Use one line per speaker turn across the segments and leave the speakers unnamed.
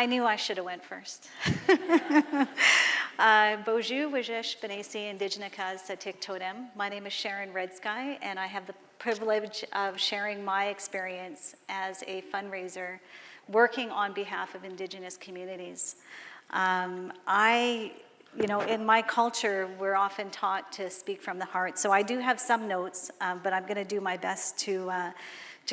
knew I should have went first. Bonjour, Wijesh Benesi, Indigenika Satik Totem. My name is Sharon Redsky, and I have the privilege of sharing my experience as a fundraiser working on behalf of Indigenous communities. In my culture, we're often taught to speak from the heart. So I do have some notes, but I'm going to do my best to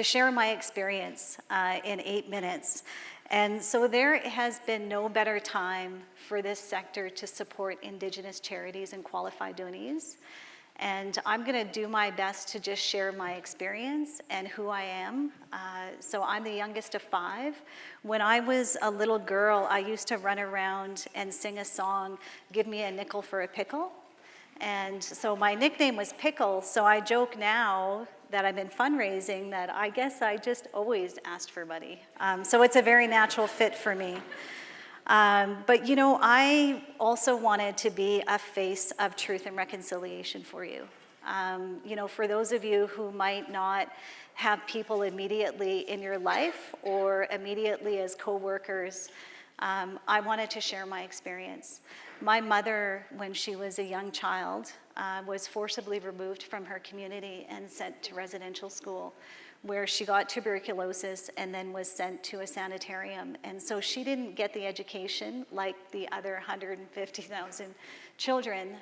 share my experience in 8 minutes. And so there has been no better time for this sector to support Indigenous charities and qualified donees. And I'm going to do my best to just share my experience and who I am. So I'm the youngest of 5. When I was a little girl, I used to run around and sing a song, "Give me a nickel for a pickle." And so my nickname was Pickle. So I joke now that I'm in fundraising that I guess I just always asked for money. So it's a very natural fit for me. But I also wanted to be a face of truth and reconciliation for you. For those of you who might not have people immediately in your life or immediately as co-workers, I wanted to share my experience. My mother, when she was a young child, was forcibly removed from her community and sent to residential school, where she got tuberculosis and then was sent to a sanitarium. And so she didn't get the education like the other 150,000 children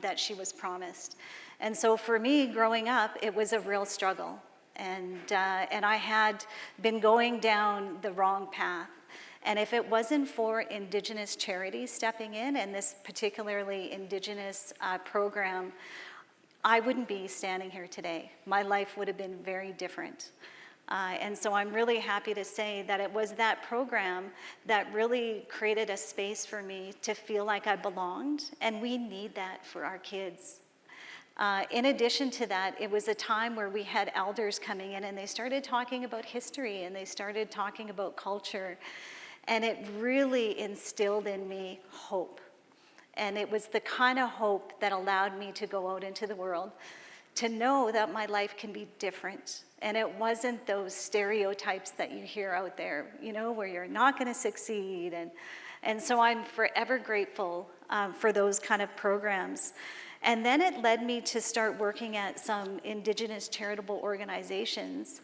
that she was promised. And so for me, growing up, it was a real struggle. And I had been going down the wrong path. And if it wasn't for Indigenous charities stepping in, and this particularly Indigenous program, I wouldn't be standing here today. My life would have been very different. And so I'm really happy to say that it was that program that really created a space for me to feel like I belonged, and we need that for our kids. In addition to that, it was a time where we had elders coming in and they started talking about history and they started talking about culture, and it really instilled in me hope. And it was the kind of hope that allowed me to go out into the world, to know that my life can be different. And it wasn't those stereotypes that you hear out there, where you're not going to succeed. And so I'm forever grateful for those kind of programs. And then it led me to start working at some Indigenous charitable organizations.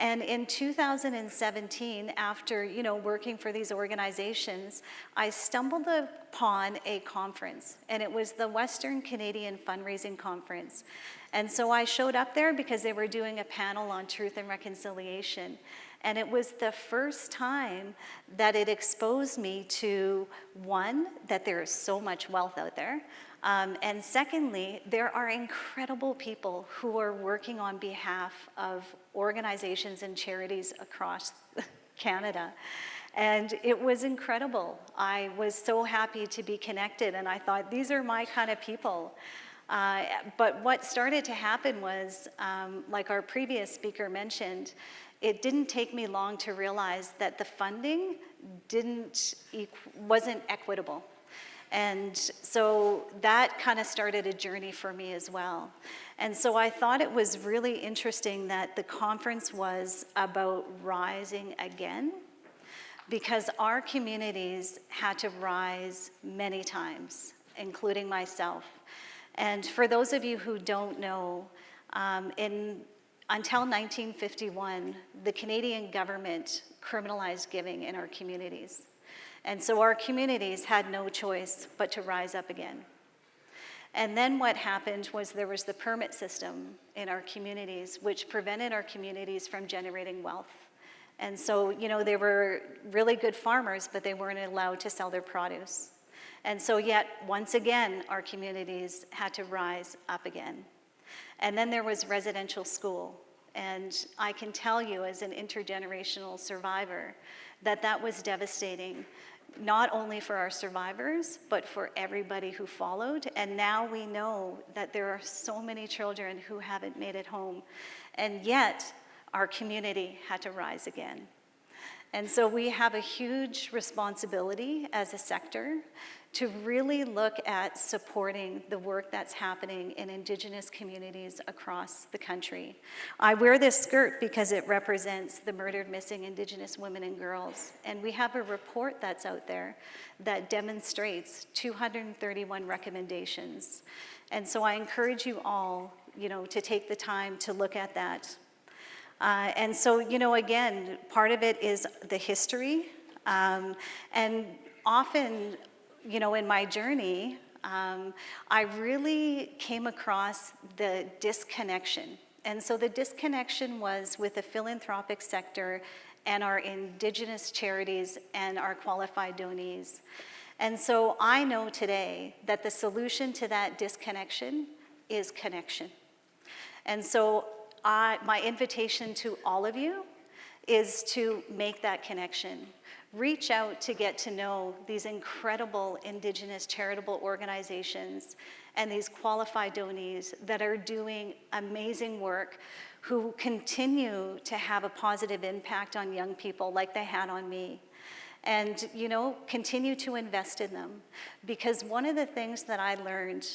And in 2017, after working for these organizations, I stumbled upon a conference, and it was the Western Canadian Fundraising Conference. And so I showed up there because they were doing a panel on truth and reconciliation. And it was the first time that it exposed me to, one, that there is so much wealth out there. And secondly, there are incredible people who are working on behalf of organizations and charities across Canada. And it was incredible. I was so happy to be connected, and I thought, these are my kind of people. But what started to happen was, like our previous speaker mentioned, it didn't take me long to realize that the funding wasn't equitable. And so that kind of started a journey for me as well. And so I thought it was really interesting that the conference was about rising again, because our communities had to rise many times, including myself. And for those of you who don't know, until 1951, the Canadian government criminalized giving in our communities. And so our communities had no choice but to rise up again. And then what happened was there was the permit system in our communities, which prevented our communities from generating wealth. And so, they were really good farmers, but they weren't allowed to sell their produce. And so yet, once again, our communities had to rise up again. And then there was residential school. And I can tell you as an intergenerational survivor that was devastating, not only for our survivors, but for everybody who followed. And now we know that there are so many children who haven't made it home. And yet, our community had to rise again. And so we have a huge responsibility as a sector to really look at supporting the work that's happening in Indigenous communities across the country. I wear this skirt because it represents the murdered, missing Indigenous women and girls. And we have a report that's out there that demonstrates 231 recommendations. And so I encourage you all, to take the time to look at that. And so, again, part of it is the history. And often, in my journey, I really came across the disconnection. And so the disconnection was with the philanthropic sector and our Indigenous charities and our qualified donees. And so I know today that the solution to that disconnection is connection. And so my invitation to all of you is to make that connection. Reach out to get to know these incredible Indigenous charitable organizations and these qualified donees that are doing amazing work, who continue to have a positive impact on young people like they had on me. And, continue to invest in them. Because one of the things that I learned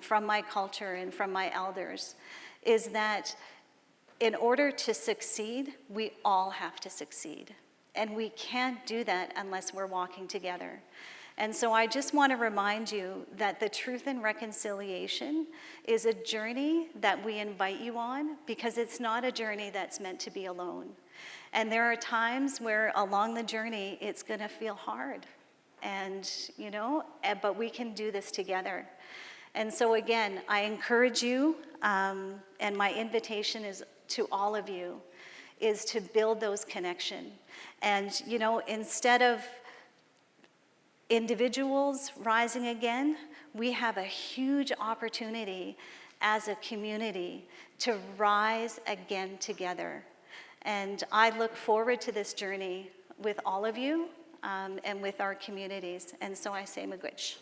from my culture and from my elders is that in order to succeed, we all have to succeed. And we can't do that unless we're walking together. And so I just want to remind you that the Truth and Reconciliation is a journey that we invite you on, because it's not a journey that's meant to be alone. And there are times where along the journey, it's going to feel hard. And, but we can do this together. And so again, I encourage you, and my invitation is to all of you, is to build those connections. And, instead of individuals rising again, we have a huge opportunity as a community to rise again together. And I look forward to this journey with all of you and with our communities. And so I say miigwech.